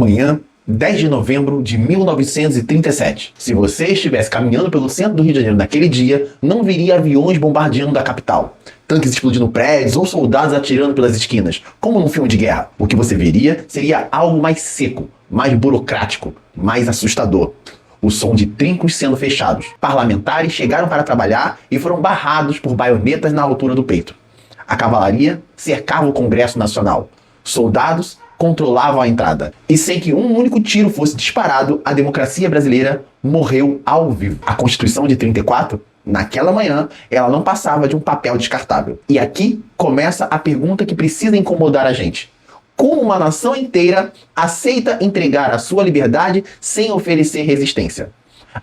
Manhã, 10 de novembro de 1937. Se você estivesse caminhando pelo centro do Rio de Janeiro naquele dia, não viria aviões bombardeando a capital, tanques explodindo prédios ou soldados atirando pelas esquinas, como num filme de guerra. O que você veria seria algo mais seco, mais burocrático, mais assustador. O som de trincos sendo fechados. Parlamentares chegaram para trabalhar e foram barrados por baionetas na altura do peito. A cavalaria cercava o Congresso Nacional. Soldados controlavam a entrada. E sem que um único tiro fosse disparado, a democracia brasileira morreu ao vivo. A Constituição de 34, naquela manhã, ela não passava de um papel descartável. E aqui começa a pergunta que precisa incomodar a gente. Como uma nação inteira aceita entregar a sua liberdade sem oferecer resistência?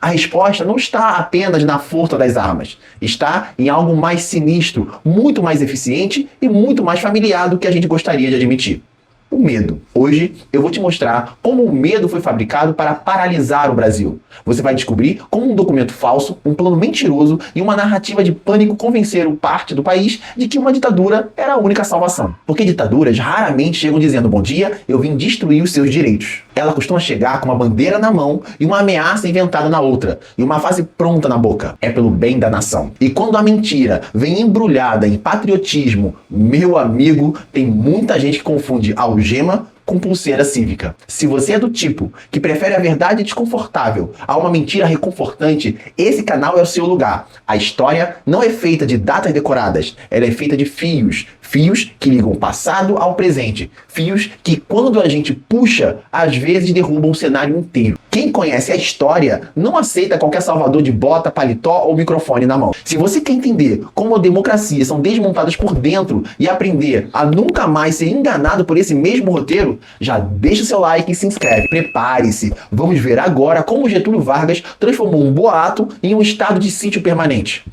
A resposta não está apenas na força das armas, está em algo mais sinistro, muito mais eficiente e muito mais familiar do que a gente gostaria de admitir. O medo. Hoje eu vou te mostrar como o medo foi fabricado para paralisar o Brasil. Você vai descobrir como um documento falso, um plano mentiroso e uma narrativa de pânico convenceram parte do país de que uma ditadura era a única salvação. Porque ditaduras raramente chegam dizendo: bom dia, eu vim destruir os seus direitos. Ela costuma chegar com uma bandeira na mão e uma ameaça inventada na outra, e uma frase pronta na boca. É pelo bem da nação. E quando a mentira vem embrulhada em patriotismo, meu amigo, tem muita gente que confunde algema com pulseira cívica. Se você é do tipo que prefere a verdade desconfortável a uma mentira reconfortante, esse canal é o seu lugar. A história não é feita de datas decoradas, ela é feita de fios. Fios que ligam o passado ao presente. Fios que, quando a gente puxa, às vezes derrubam o cenário inteiro. Quem conhece a história não aceita qualquer salvador de bota, paletó ou microfone na mão. Se você quer entender como a democracia são desmontadas por dentro e aprender a nunca mais ser enganado por esse mesmo roteiro, já deixa o seu like e se inscreve. Prepare-se. Vamos ver agora como Getúlio Vargas transformou um boato em um estado de sítio permanente.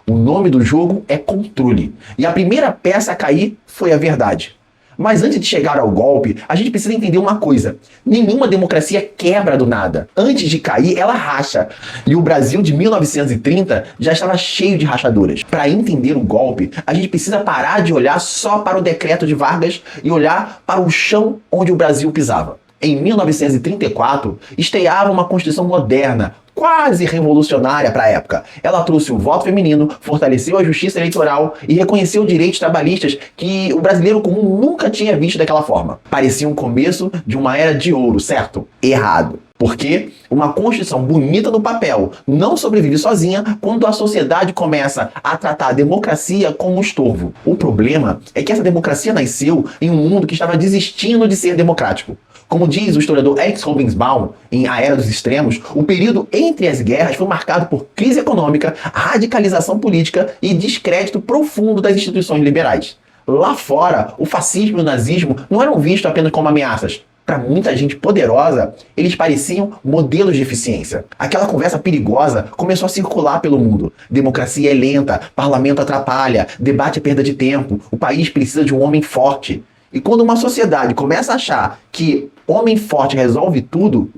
O nome do jogo é controle. E a primeira peça a cair foi a verdade. Mas antes de chegar ao golpe, a gente precisa entender uma coisa. Nenhuma democracia quebra do nada. Antes de cair, ela racha. E o Brasil de 1930 já estava cheio de rachaduras. Para entender o golpe, a gente precisa parar de olhar só para o decreto de Vargas e olhar para o chão onde o Brasil pisava. Em 1934, estreava uma Constituição moderna, quase revolucionária para a época. Ela trouxe o voto feminino, fortaleceu a justiça eleitoral e reconheceu direitos trabalhistas que o brasileiro comum nunca tinha visto daquela forma. Parecia um começo de uma era de ouro, certo? Errado. Porque uma Constituição bonita no papel não sobrevive sozinha quando a sociedade começa a tratar a democracia como um estorvo. O problema é que essa democracia nasceu em um mundo que estava desistindo de ser democrático. Como diz o historiador Alex Hobsbawm, em A Era dos Extremos, o período entre as guerras foi marcado por crise econômica, radicalização política e descrédito profundo das instituições liberais. Lá fora, o fascismo e o nazismo não eram vistos apenas como ameaças. Para muita gente poderosa, eles pareciam modelos de eficiência. Aquela conversa perigosa começou a circular pelo mundo. Democracia é lenta, parlamento atrapalha, debate é perda de tempo, o país precisa de um homem forte. E quando uma sociedade começa a achar que homem forte resolve tudo,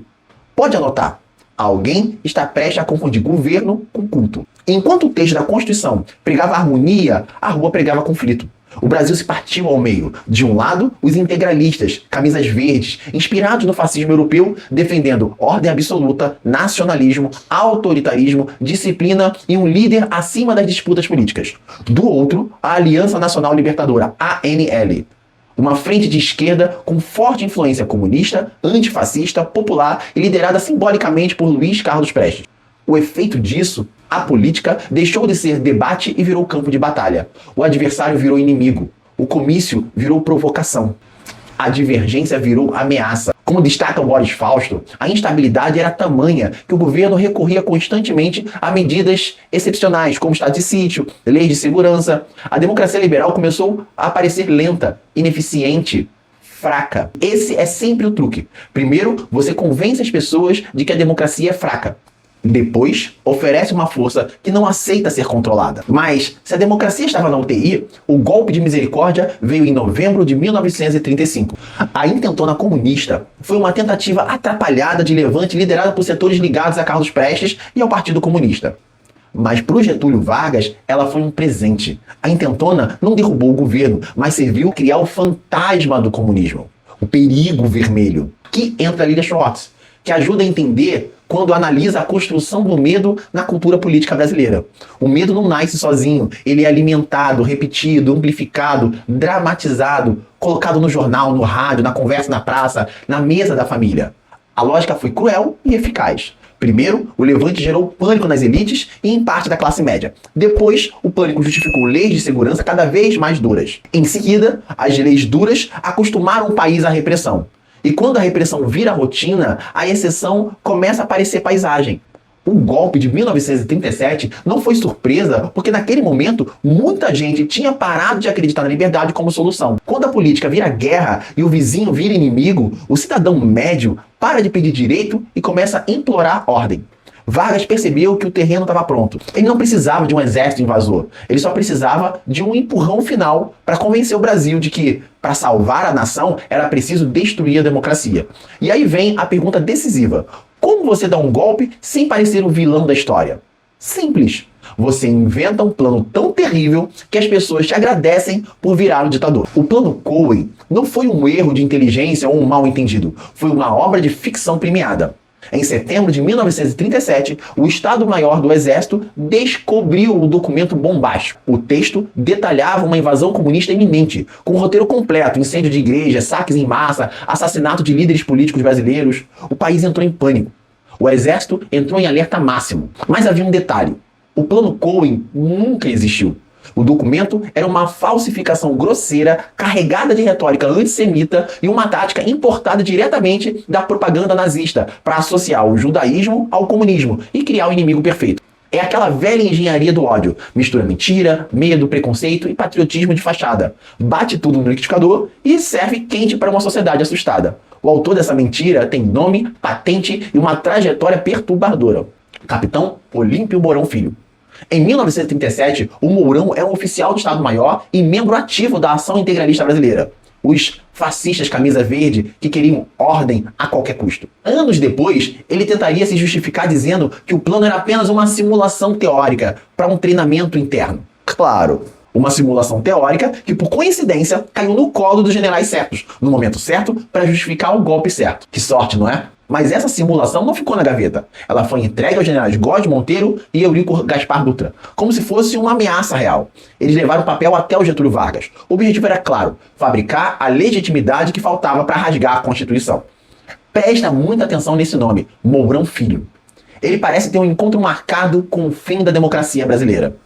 pode anotar, alguém está prestes a confundir governo com culto. Enquanto o texto da Constituição pregava harmonia, a rua pregava conflito. O Brasil se partiu ao meio. De um lado, os integralistas, camisas verdes, inspirados no fascismo europeu, defendendo ordem absoluta, nacionalismo, autoritarismo, disciplina e um líder acima das disputas políticas. Do outro, a Aliança Nacional Libertadora, ANL. Uma frente de esquerda com forte influência comunista, antifascista, popular e liderada simbolicamente por Luiz Carlos Prestes. O efeito disso, a política deixou de ser debate e virou campo de batalha. O adversário virou inimigo. O comício virou provocação. A divergência virou ameaça. Como destaca o Boris Fausto, a instabilidade era tamanha que o governo recorria constantemente a medidas excepcionais, como estado de sítio, leis de segurança. A democracia liberal começou a parecer lenta, ineficiente, fraca. Esse é sempre o truque. Primeiro, você convence as pessoas de que a democracia é fraca. Depois, oferece uma força que não aceita ser controlada. Mas, se a democracia estava na UTI, o golpe de misericórdia veio em novembro de 1935. A intentona comunista foi uma tentativa atrapalhada de levante liderada por setores ligados a Carlos Prestes e ao Partido Comunista. Mas para o Getúlio Vargas, ela foi um presente. A intentona não derrubou o governo, mas serviu a criar o fantasma do comunismo, o perigo vermelho, que entra Lilia Schwartz, que ajuda a entender quando analisa a construção do medo na cultura política brasileira. O medo não nasce sozinho, ele é alimentado, repetido, amplificado, dramatizado, colocado no jornal, no rádio, na conversa na praça, na mesa da família. A lógica foi cruel e eficaz. Primeiro, o levante gerou pânico nas elites e em parte da classe média. Depois, o pânico justificou leis de segurança cada vez mais duras. Em seguida, as leis duras acostumaram o país à repressão. E quando a repressão vira rotina, a exceção começa a parecer paisagem. O golpe de 1937 não foi surpresa, porque naquele momento muita gente tinha parado de acreditar na liberdade como solução. Quando a política vira guerra e o vizinho vira inimigo, o cidadão médio para de pedir direito e começa a implorar ordem. Vargas percebeu que o terreno estava pronto. Ele não precisava de um exército invasor. Ele só precisava de um empurrão final para convencer o Brasil de que, para salvar a nação, era preciso destruir a democracia. E aí vem a pergunta decisiva. Como você dá um golpe sem parecer o vilão da história? Simples. Você inventa um plano tão terrível que as pessoas te agradecem por virar o ditador. O plano Cohen não foi um erro de inteligência ou um mal-entendido. Foi uma obra de ficção premiada. Em setembro de 1937, o Estado-Maior do Exército descobriu o documento bombástico. O texto detalhava uma invasão comunista iminente, com um roteiro completo, incêndio de igrejas, saques em massa, assassinato de líderes políticos brasileiros. O país entrou em pânico. O Exército entrou em alerta máximo. Mas havia um detalhe. O plano Cohen nunca existiu. O documento era uma falsificação grosseira, carregada de retórica antissemita e uma tática importada diretamente da propaganda nazista para associar o judaísmo ao comunismo e criar o inimigo perfeito. É aquela velha engenharia do ódio. Mistura mentira, medo, preconceito e patriotismo de fachada. Bate tudo no liquidificador e serve quente para uma sociedade assustada. O autor dessa mentira tem nome, patente e uma trajetória perturbadora. Capitão Olímpio Mourão Filho. Em 1937, o Mourão era um oficial do Estado-Maior e membro ativo da Ação Integralista Brasileira. Os fascistas camisa verde que queriam ordem a qualquer custo. Anos depois, ele tentaria se justificar dizendo que o plano era apenas uma simulação teórica para um treinamento interno. Claro, uma simulação teórica que, por coincidência, caiu no colo dos generais certos, no momento certo, para justificar o golpe certo. Que sorte, não é? Mas essa simulação não ficou na gaveta. Ela foi entregue aos generais Góes Monteiro e Eurico Gaspar Dutra, como se fosse uma ameaça real. Eles levaram o papel até o Getúlio Vargas. O objetivo era claro, fabricar a legitimidade que faltava para rasgar a Constituição. Presta muita atenção nesse nome, Mourão Filho. Ele parece ter um encontro marcado com o fim da democracia brasileira.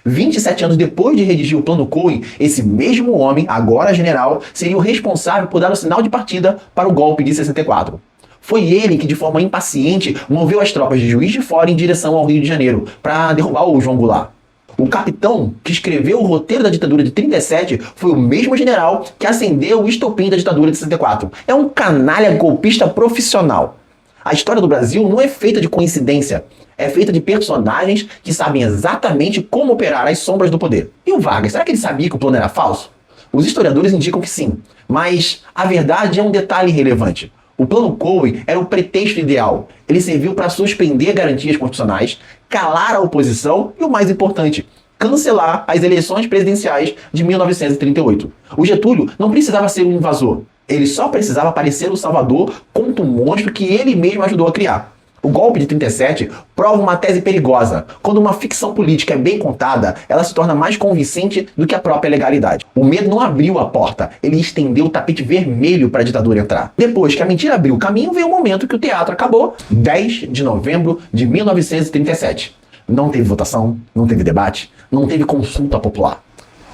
27 anos depois de redigir o plano Cohen, esse mesmo homem, agora general, seria o responsável por dar o sinal de partida para o golpe de 64. Foi ele que, de forma impaciente, moveu as tropas de Juiz de Fora em direção ao Rio de Janeiro, para derrubar o João Goulart. O capitão que escreveu o roteiro da ditadura de 37 foi o mesmo general que acendeu o estopim da ditadura de 64. É um canalha golpista profissional. A história do Brasil não é feita de coincidência. É feita de personagens que sabem exatamente como operar as sombras do poder. E o Vargas, será que ele sabia que o plano era falso? Os historiadores indicam que sim, mas a verdade é um detalhe irrelevante. O plano Cohen era o pretexto ideal. Ele serviu para suspender garantias constitucionais, calar a oposição e, o mais importante, cancelar as eleições presidenciais de 1938. O Getúlio não precisava ser um invasor. Ele só precisava parecer o salvador contra um monstro que ele mesmo ajudou a criar. O golpe de 37 prova uma tese perigosa. Quando uma ficção política é bem contada, ela se torna mais convincente do que a própria legalidade. O medo não abriu a porta, ele estendeu o tapete vermelho para a ditadura entrar. Depois que a mentira abriu o caminho, veio o momento que o teatro acabou, 10 de novembro de 1937. Não teve votação, não teve debate, não teve consulta popular.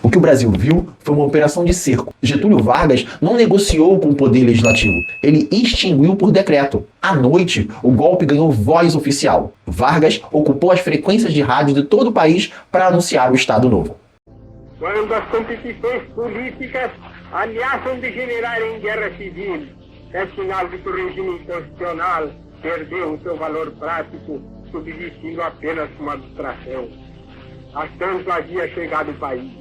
O que o Brasil viu foi uma operação de cerco. Getúlio Vargas não negociou com o poder legislativo. Ele extinguiu por decreto. À noite, o golpe ganhou voz oficial. Vargas ocupou as frequências de rádio de todo o país para anunciar o Estado Novo. Quando as competições políticas ameaçam degenerar em guerra civil, é sinal de que o regime constitucional perdeu o seu valor prático, subsistindo apenas uma abstração. A tanto havia chegado o país.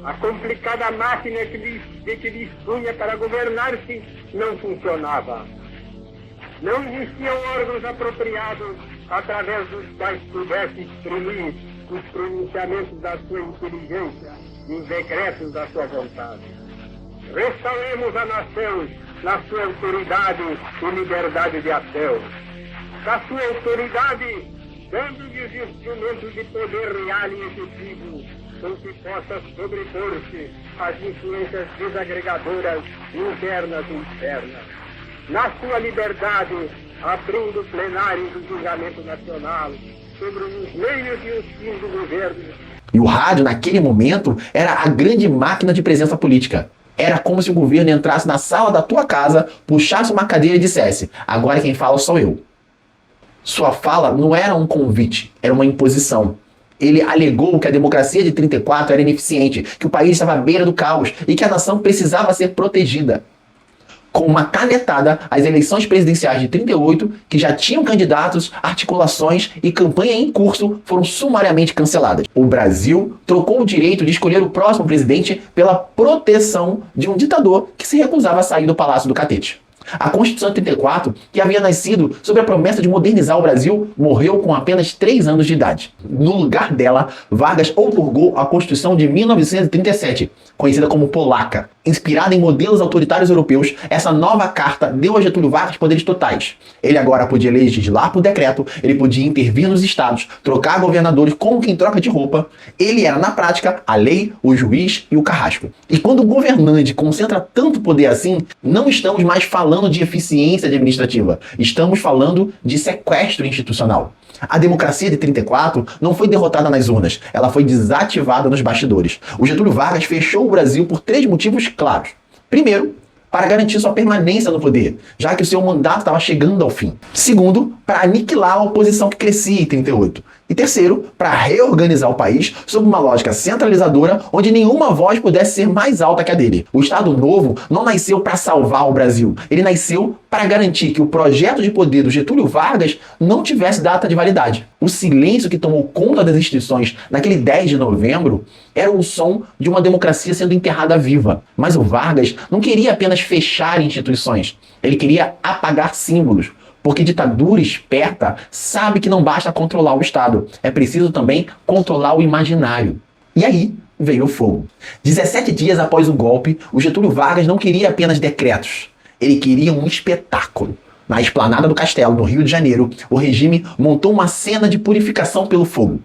A complicada máquina de que dispunha para governar-se não funcionava. Não existiam órgãos apropriados através dos quais pudesse exprimir os pronunciamentos da sua inteligência e os decretos da sua vontade. Restauremos a nação na sua autoridade e liberdade de ação. Da sua autoridade, dando-lhe os instrumentos de poder real e efetivo, com que possa sobrepor-se às influências desagregadoras internas e externas. Na sua liberdade, abrindo o plenário do julgamento nacional sobre os meios e os fins do governo. E o rádio, naquele momento, era a grande máquina de presença política. Era como se o governo entrasse na sala da tua casa, puxasse uma cadeira e dissesse: agora quem fala sou eu. Sua fala não era um convite, era uma imposição. Ele alegou que a democracia de 34 era ineficiente, que o país estava à beira do caos e que a nação precisava ser protegida. Com uma canetada, as eleições presidenciais de 38, que já tinham candidatos, articulações e campanha em curso, foram sumariamente canceladas. O Brasil trocou o direito de escolher o próximo presidente pela proteção de um ditador que se recusava a sair do Palácio do Catete. A Constituição de 34, que havia nascido sob a promessa de modernizar o Brasil, morreu com apenas 3 anos de idade. No lugar dela, Vargas outorgou a Constituição de 1937, conhecida como Polaca. Inspirada em modelos autoritários europeus, essa nova carta deu a Getúlio Vargas poderes totais. Ele agora podia legislar por decreto, ele podia intervir nos estados, trocar governadores como quem troca de roupa. Ele era, na prática, a lei, o juiz e o carrasco. E quando o governante concentra tanto poder assim, não estamos mais falando de eficiência administrativa, estamos falando de sequestro institucional. A democracia de 34 não foi derrotada nas urnas, ela foi desativada nos bastidores. O Getúlio Vargas fechou o Brasil por 3 motivos claros. Primeiro, para garantir sua permanência no poder, já que o seu mandato estava chegando ao fim. Segundo, para aniquilar a oposição que crescia em 38. E terceiro, para reorganizar o país sob uma lógica centralizadora, onde nenhuma voz pudesse ser mais alta que a dele. O Estado Novo não nasceu para salvar o Brasil, ele nasceu para garantir que o projeto de poder do Getúlio Vargas não tivesse data de validade. O silêncio que tomou conta das instituições naquele 10 de novembro era o som de uma democracia sendo enterrada viva. Mas o Vargas não queria apenas fechar instituições, ele queria apagar símbolos. Porque ditadura esperta sabe que não basta controlar o Estado, é preciso também controlar o imaginário. E aí veio o fogo. 17 dias após o golpe, o Getúlio Vargas não queria apenas decretos, ele queria um espetáculo. Na esplanada do Castelo, no Rio de Janeiro, o regime montou uma cena de purificação pelo fogo.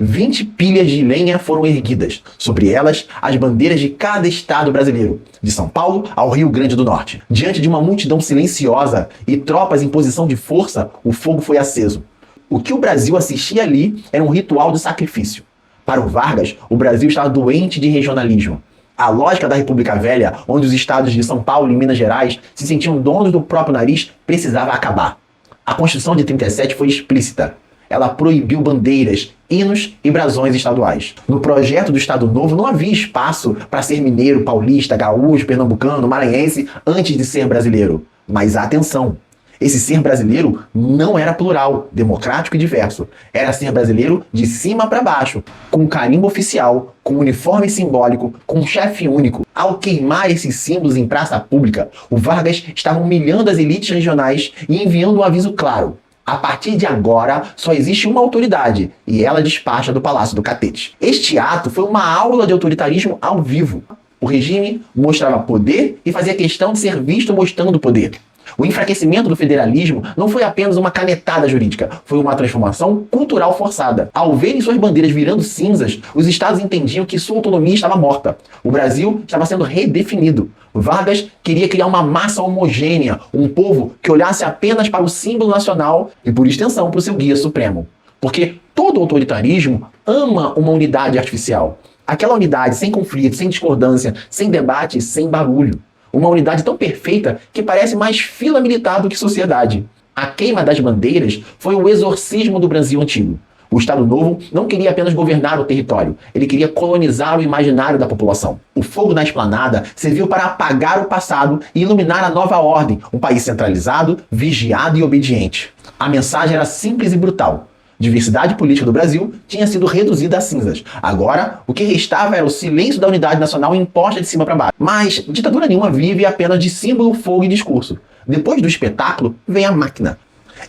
20 pilhas de lenha foram erguidas. Sobre elas, as bandeiras de cada estado brasileiro, de São Paulo ao Rio Grande do Norte. Diante de uma multidão silenciosa e tropas em posição de força, o fogo foi aceso. O que o Brasil assistia ali era um ritual de sacrifício. Para o Vargas, o Brasil estava doente de regionalismo. A lógica da República Velha, onde os estados de São Paulo e Minas Gerais se sentiam donos do próprio nariz, precisava acabar. A Constituição de 37 foi explícita. Ela proibiu bandeiras, hinos e brasões estaduais. No projeto do Estado Novo não havia espaço para ser mineiro, paulista, gaúcho, pernambucano, maranhense antes de ser brasileiro. Mas atenção, esse ser brasileiro não era plural, democrático e diverso. Era ser brasileiro de cima para baixo, com carimbo oficial, com uniforme simbólico, com chefe único. Ao queimar esses símbolos em praça pública, o Vargas estava humilhando as elites regionais e enviando um aviso claro. A partir de agora, só existe uma autoridade, e ela despacha do Palácio do Catete. Este ato foi uma aula de autoritarismo ao vivo. O regime mostrava poder e fazia questão de ser visto mostrando poder. O enfraquecimento do federalismo não foi apenas uma canetada jurídica, foi uma transformação cultural forçada. Ao verem suas bandeiras virando cinzas, os estados entendiam que sua autonomia estava morta. O Brasil estava sendo redefinido. Vargas queria criar uma massa homogênea, um povo que olhasse apenas para o símbolo nacional e, por extensão, para o seu guia supremo. Porque todo autoritarismo ama uma unidade artificial. Aquela unidade sem conflito, sem discordância, sem debate, sem barulho. Uma unidade tão perfeita que parece mais fila militar do que sociedade. A queima das bandeiras foi o exorcismo do Brasil antigo. O Estado Novo não queria apenas governar o território, ele queria colonizar o imaginário da população. O fogo na esplanada serviu para apagar o passado e iluminar a nova ordem, um país centralizado, vigiado e obediente. A mensagem era simples e brutal. Diversidade política do Brasil tinha sido reduzida a cinzas. Agora, o que restava era o silêncio da unidade nacional imposta de cima para baixo. Mas ditadura nenhuma vive apenas de símbolo, fogo e discurso. Depois do espetáculo, vem a máquina.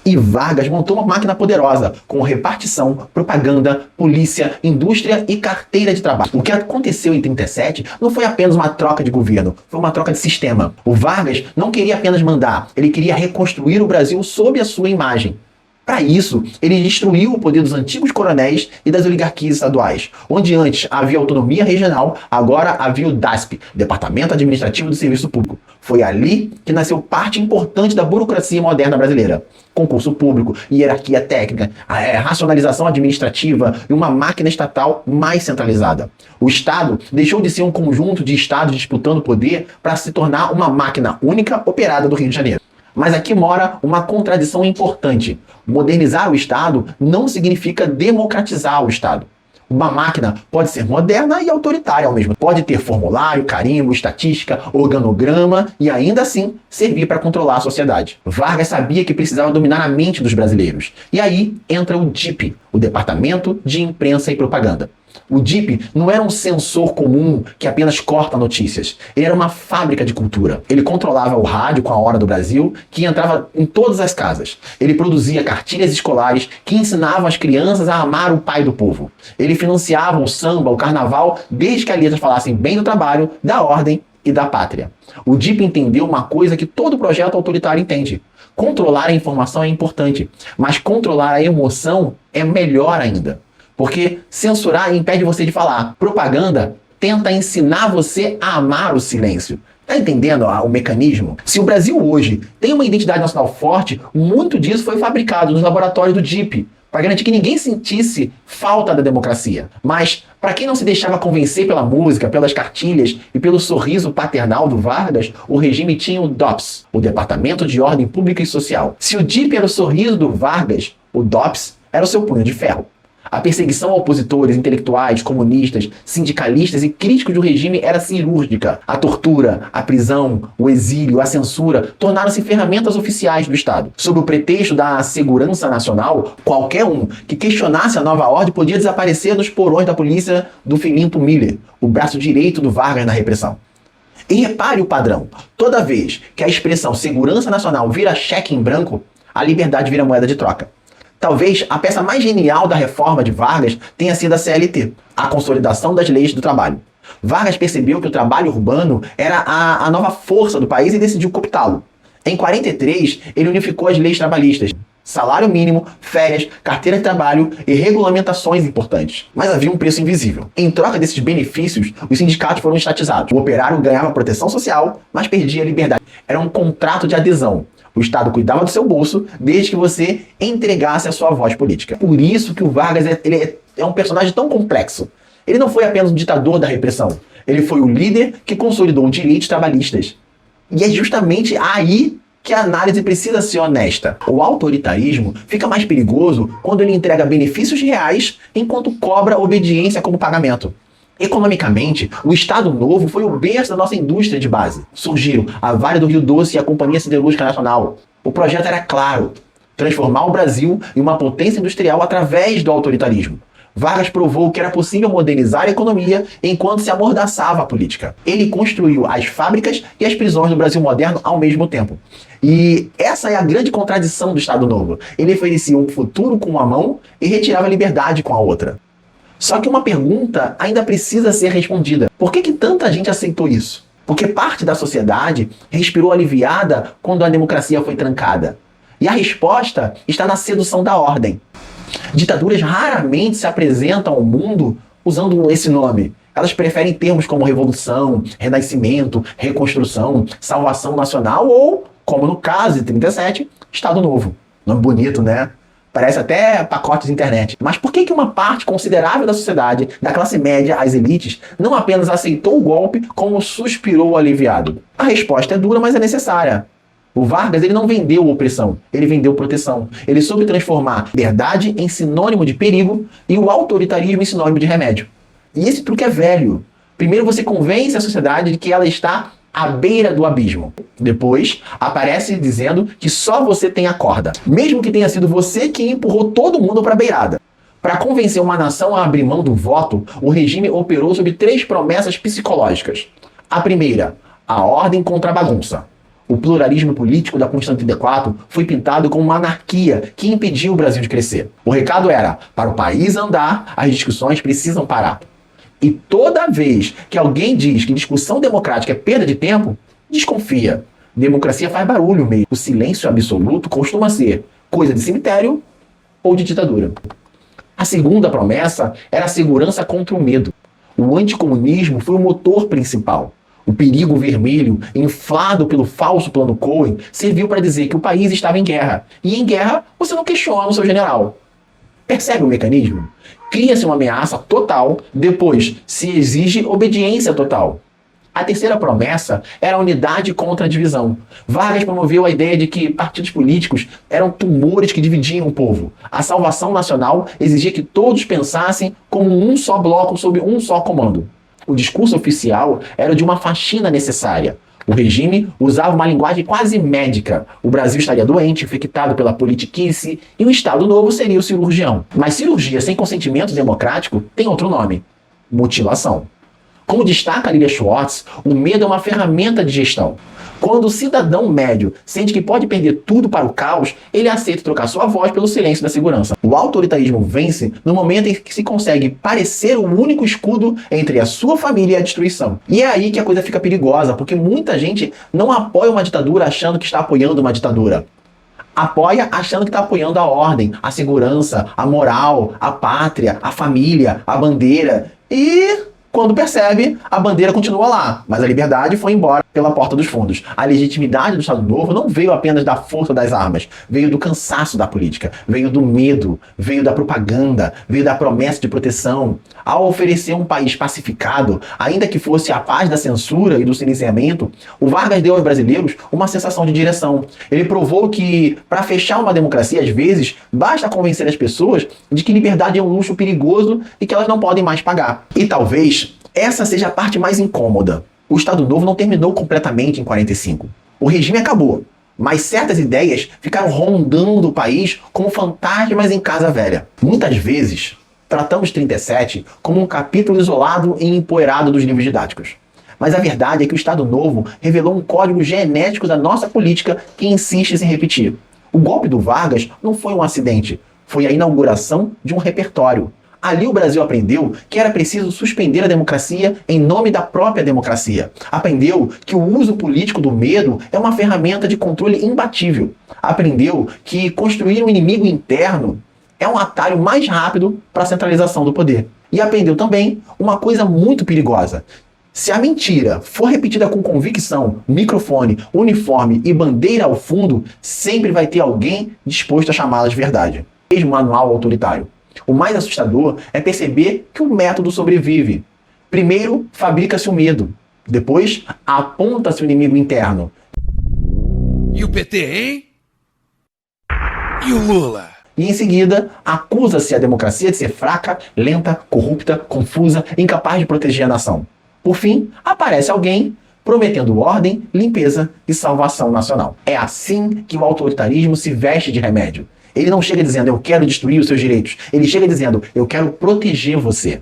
E Vargas montou uma máquina poderosa, com repartição, propaganda, polícia, indústria e carteira de trabalho. O que aconteceu em 37 não foi apenas uma troca de governo, foi uma troca de sistema. O Vargas não queria apenas mandar, ele queria reconstruir o Brasil sob a sua imagem. Para isso, ele destruiu o poder dos antigos coronéis e das oligarquias estaduais. Onde antes havia autonomia regional, agora havia o DASP, Departamento Administrativo do Serviço Público. Foi ali que nasceu parte importante da burocracia moderna brasileira. Concurso público, hierarquia técnica, racionalização administrativa e uma máquina estatal mais centralizada. O Estado deixou de ser um conjunto de estados disputando poder para se tornar uma máquina única operada do Rio de Janeiro. Mas aqui mora uma contradição importante. Modernizar o Estado não significa democratizar o Estado. Uma máquina pode ser moderna e autoritária ao mesmo tempo. Pode ter formulário, carimbo, estatística, organograma e ainda assim servir para controlar a sociedade. Vargas sabia que precisava dominar a mente dos brasileiros. E aí entra o DIP, o Departamento de Imprensa e Propaganda. O DIP não era um censor comum que apenas corta notícias. Ele era uma fábrica de cultura. Ele controlava o rádio com a Hora do Brasil, que entrava em todas as casas. Ele produzia cartilhas escolares que ensinavam as crianças a amar o pai do povo. Ele financiava o samba, o carnaval, desde que as letras falassem bem do trabalho, da ordem e da pátria. O DIP entendeu uma coisa que todo projeto autoritário entende. Controlar a informação é importante, mas controlar a emoção é melhor ainda. Porque censurar impede você de falar. Propaganda tenta ensinar você a amar o silêncio. Tá entendendo o mecanismo? Se o Brasil hoje tem uma identidade nacional forte, muito disso foi fabricado nos laboratórios do DIP, para garantir que ninguém sentisse falta da democracia. Mas, para quem não se deixava convencer pela música, pelas cartilhas e pelo sorriso paternal do Vargas, o regime tinha o DOPS, o Departamento de Ordem Pública e Social. Se o DIP era o sorriso do Vargas, o DOPS era o seu punho de ferro. A perseguição a opositores, intelectuais, comunistas, sindicalistas e críticos do regime era cirúrgica. A tortura, a prisão, o exílio, a censura tornaram-se ferramentas oficiais do Estado. Sob o pretexto da segurança nacional, qualquer um que questionasse a nova ordem podia desaparecer nos porões da polícia do Filinto Miller, o braço direito do Vargas na repressão. E repare o padrão. Toda vez que a expressão segurança nacional vira cheque em branco, a liberdade vira moeda de troca. Talvez a peça mais genial da reforma de Vargas tenha sido a CLT, a Consolidação das Leis do Trabalho. Vargas percebeu que o trabalho urbano era a nova força do país e decidiu cooptá-lo. Em 43, ele unificou as leis trabalhistas, salário mínimo, férias, carteira de trabalho e regulamentações importantes. Mas havia um preço invisível. Em troca desses benefícios, os sindicatos foram estatizados. O operário ganhava proteção social, mas perdia a liberdade. Era um contrato de adesão. O Estado cuidava do seu bolso desde que você entregasse a sua voz política. Por isso que o Vargas é um personagem tão complexo. Ele não foi apenas um ditador da repressão. Ele foi o líder que consolidou direitos trabalhistas. E é justamente aí que a análise precisa ser honesta. O autoritarismo fica mais perigoso quando ele entrega benefícios reais enquanto cobra obediência como pagamento. Economicamente, o Estado Novo foi o berço da nossa indústria de base. Surgiram a Vale do Rio Doce e a Companhia Siderúrgica Nacional. O projeto era claro: transformar o Brasil em uma potência industrial através do autoritarismo. Vargas provou que era possível modernizar a economia enquanto se amordaçava a política. Ele construiu as fábricas e as prisões do Brasil moderno ao mesmo tempo. E essa é a grande contradição do Estado Novo. Ele oferecia um futuro com uma mão e retirava a liberdade com a outra. Só que uma pergunta ainda precisa ser respondida. Por que tanta gente aceitou isso? Porque parte da sociedade respirou aliviada quando a democracia foi trancada. E a resposta está na sedução da ordem. Ditaduras raramente se apresentam ao mundo usando esse nome. Elas preferem termos como revolução, renascimento, reconstrução, salvação nacional ou, como no caso de 37, Estado Novo. Nome bonito, né? Parece até pacotes de internet. Mas por que uma parte considerável da sociedade, da classe média às elites, não apenas aceitou o golpe, como suspirou aliviado? A resposta é dura, mas é necessária. O Vargas ele não vendeu opressão, ele vendeu proteção. Ele soube transformar liberdade em sinônimo de perigo e o autoritarismo em sinônimo de remédio. E esse truque é velho. Primeiro você convence a sociedade de que ela está à beira do abismo. Depois, aparece dizendo que só você tem a corda, mesmo que tenha sido você que empurrou todo mundo para a beirada. Para convencer uma nação a abrir mão do voto, o regime operou sob 3 promessas psicológicas. A primeira, a ordem contra a bagunça. O pluralismo político da Constituição de 34 foi pintado como uma anarquia que impediu o Brasil de crescer. O recado era, para o país andar, as discussões precisam parar. E toda vez que alguém diz que discussão democrática é perda de tempo, desconfia. Democracia faz barulho mesmo. O silêncio absoluto costuma ser coisa de cemitério ou de ditadura. A segunda promessa era a segurança contra o medo. O anticomunismo foi o motor principal. O perigo vermelho, inflado pelo falso plano Cohen, serviu para dizer que o país estava em guerra. E em guerra, você não questiona o seu general. Percebe o mecanismo? Cria-se uma ameaça total, depois se exige obediência total. A terceira promessa era a unidade contra a divisão. Vargas promoveu a ideia de que partidos políticos eram tumores que dividiam o povo. A salvação nacional exigia que todos pensassem como um só bloco sob um só comando. O discurso oficial era de uma faxina necessária. O regime usava uma linguagem quase médica. O Brasil estaria doente, infectado pela politiquice, e o Estado Novo seria o cirurgião. Mas cirurgia sem consentimento democrático tem outro nome: mutilação. Como destaca Lilia Schwartz, o medo é uma ferramenta de gestão. Quando o cidadão médio sente que pode perder tudo para o caos, ele aceita trocar sua voz pelo silêncio da segurança. O autoritarismo vence no momento em que se consegue parecer o único escudo entre a sua família e a destruição. E é aí que a coisa fica perigosa, porque muita gente não apoia uma ditadura achando que está apoiando uma ditadura. Apoia achando que está apoiando a ordem, a segurança, a moral, a pátria, a família, a bandeira. E quando percebe, a bandeira continua lá, mas a liberdade foi embora pela porta dos fundos. A legitimidade do Estado Novo não veio apenas da força das armas, veio do cansaço da política, veio do medo, veio da propaganda, veio da promessa de proteção. Ao oferecer um país pacificado, ainda que fosse a paz da censura e do silenciamento, o Vargas deu aos brasileiros uma sensação de direção. Ele provou que, para fechar uma democracia, às vezes, basta convencer as pessoas de que liberdade é um luxo perigoso e que elas não podem mais pagar. E talvez essa seja a parte mais incômoda. O Estado Novo não terminou completamente em 45. O regime acabou, mas certas ideias ficaram rondando o país como fantasmas em casa velha. Muitas vezes, tratamos 37 como um capítulo isolado e empoeirado dos livros didáticos. Mas a verdade é que o Estado Novo revelou um código genético da nossa política que insiste em se repetir. O golpe do Vargas não foi um acidente, foi a inauguração de um repertório. Ali o Brasil aprendeu que era preciso suspender a democracia em nome da própria democracia. Aprendeu que o uso político do medo é uma ferramenta de controle imbatível. Aprendeu que construir um inimigo interno é um atalho mais rápido para a centralização do poder. E aprendeu também uma coisa muito perigosa. Se a mentira for repetida com convicção, microfone, uniforme e bandeira ao fundo, sempre vai ter alguém disposto a chamá-la de verdade. Mesmo manual autoritário. O mais assustador é perceber que o método sobrevive. Primeiro, fabrica-se o medo. Depois, aponta-se o inimigo interno. E o PT, hein? E o Lula? E em seguida, acusa-se a democracia de ser fraca, lenta, corrupta, confusa, incapaz de proteger a nação. Por fim, aparece alguém prometendo ordem, limpeza e salvação nacional. É assim que o autoritarismo se veste de remédio. Ele não chega dizendo, eu quero destruir os seus direitos. Ele chega dizendo, eu quero proteger você.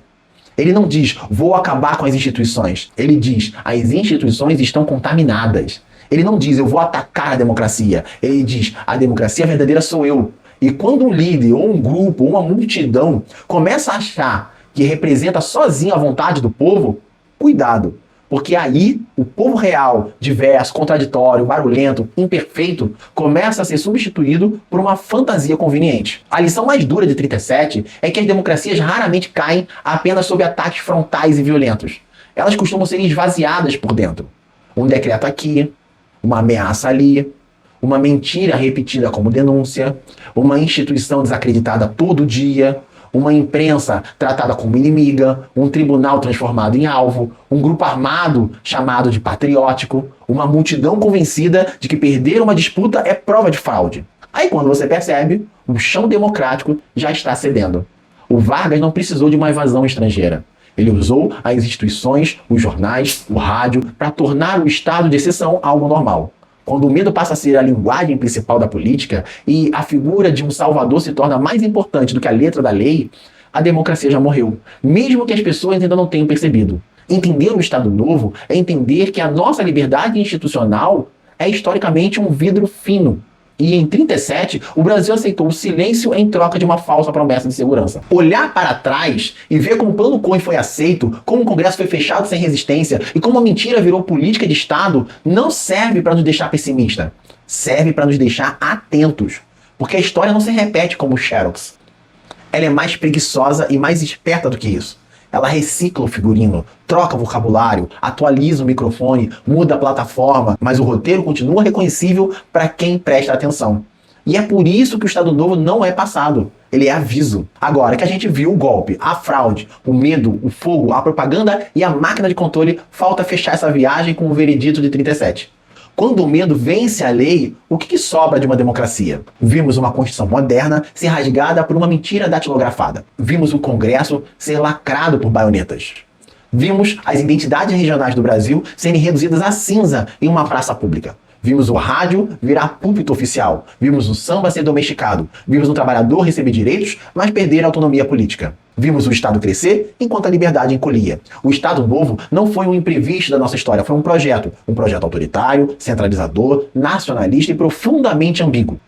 Ele não diz, vou acabar com as instituições. Ele diz, as instituições estão contaminadas. Ele não diz, eu vou atacar a democracia. Ele diz, a democracia verdadeira sou eu. E quando um líder, ou um grupo, ou uma multidão começa a achar que representa sozinho a vontade do povo, cuidado. Porque aí, o povo real, diverso, contraditório, barulhento, imperfeito, começa a ser substituído por uma fantasia conveniente. A lição mais dura de 37 é que as democracias raramente caem apenas sob ataques frontais e violentos. Elas costumam ser esvaziadas por dentro. Um decreto aqui, uma ameaça ali, uma mentira repetida como denúncia, uma instituição desacreditada todo dia, uma imprensa tratada como inimiga, um tribunal transformado em alvo, um grupo armado chamado de patriótico, uma multidão convencida de que perder uma disputa é prova de fraude. Aí quando você percebe, o chão democrático já está cedendo. O Vargas não precisou de uma invasão estrangeira. Ele usou as instituições, os jornais, o rádio, para tornar o estado de exceção algo normal. Quando o medo passa a ser a linguagem principal da política e a figura de um salvador se torna mais importante do que a letra da lei, a democracia já morreu, mesmo que as pessoas ainda não tenham percebido. Entender o Estado Novo é entender que a nossa liberdade institucional é historicamente um vidro fino. E em 1937, o Brasil aceitou o silêncio em troca de uma falsa promessa de segurança. Olhar para trás e ver como o Plano Collor foi aceito, como o Congresso foi fechado sem resistência e como a mentira virou política de Estado, não serve para nos deixar pessimistas. Serve para nos deixar atentos. Porque a história não se repete como Xerox. Ela é mais preguiçosa e mais esperta do que isso. Ela recicla o figurino, troca o vocabulário, atualiza o microfone, muda a plataforma, mas o roteiro continua reconhecível para quem presta atenção. E é por isso que o Estado Novo não é passado, ele é aviso. Agora que a gente viu o golpe, a fraude, o medo, o fogo, a propaganda e a máquina de controle, falta fechar essa viagem com o veredito de 1937. Quando o medo vence a lei, o que sobra de uma democracia? Vimos uma Constituição moderna ser rasgada por uma mentira datilografada. Vimos o Congresso ser lacrado por baionetas. Vimos as identidades regionais do Brasil serem reduzidas a cinza em uma praça pública. Vimos o rádio virar púlpito oficial. Vimos o samba ser domesticado. Vimos o trabalhador receber direitos, mas perder a autonomia política. Vimos o Estado crescer enquanto a liberdade encolhia. O Estado Novo não foi um imprevisto da nossa história, foi um projeto autoritário, centralizador, nacionalista e profundamente ambíguo.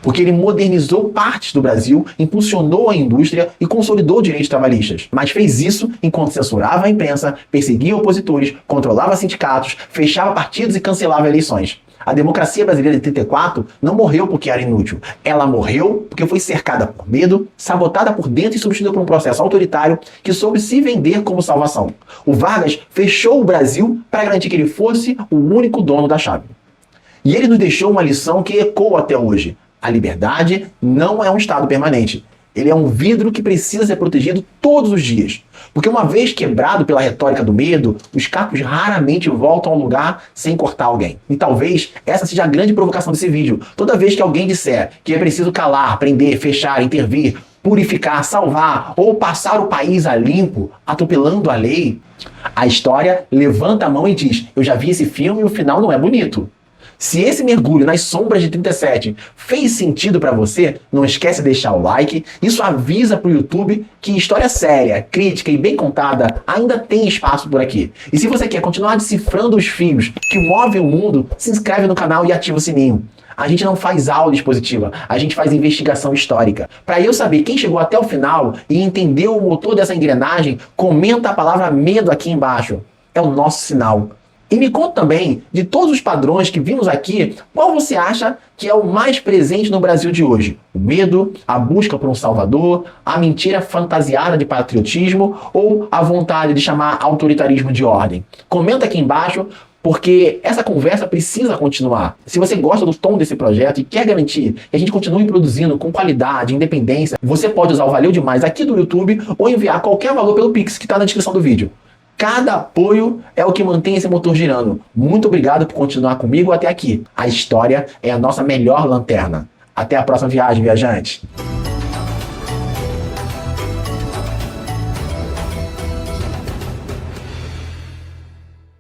Porque ele modernizou partes do Brasil, impulsionou a indústria e consolidou direitos trabalhistas. Mas fez isso enquanto censurava a imprensa, perseguia opositores, controlava sindicatos, fechava partidos e cancelava eleições. A democracia brasileira de 1934 não morreu porque era inútil. Ela morreu porque foi cercada por medo, sabotada por dentro e substituída por um processo autoritário que soube se vender como salvação. O Vargas fechou o Brasil para garantir que ele fosse o único dono da chave. E ele nos deixou uma lição que ecoa até hoje. A liberdade não é um estado permanente. Ele é um vidro que precisa ser protegido todos os dias. Porque uma vez quebrado pela retórica do medo, os cacos raramente voltam ao lugar sem cortar alguém. E talvez essa seja a grande provocação desse vídeo. Toda vez que alguém disser que é preciso calar, prender, fechar, intervir, purificar, salvar ou passar o país a limpo, atropelando a lei, a história levanta a mão e diz: eu já vi esse filme e o final não é bonito. Se esse mergulho nas sombras de 1937 fez sentido para você, não esquece de deixar o like. Isso avisa para o YouTube que história séria, crítica e bem contada ainda tem espaço por aqui. E se você quer continuar decifrando os fios que movem o mundo, se inscreve no canal e ativa o sininho. A gente não faz aula expositiva, a gente faz investigação histórica. Para eu saber quem chegou até o final e entendeu o motor dessa engrenagem, comenta a palavra medo aqui embaixo. É o nosso sinal. E me conta também, de todos os padrões que vimos aqui, qual você acha que é o mais presente no Brasil de hoje? O medo, a busca por um salvador, a mentira fantasiada de patriotismo ou a vontade de chamar autoritarismo de ordem? Comenta aqui embaixo, porque essa conversa precisa continuar. Se você gosta do tom desse projeto e quer garantir que a gente continue produzindo com qualidade, independência, você pode usar o Valeu Demais aqui do YouTube ou enviar qualquer valor pelo Pix que está na descrição do vídeo. Cada apoio é o que mantém esse motor girando. Muito obrigado por continuar comigo até aqui. A história é a nossa melhor lanterna. Até a próxima viagem, viajante!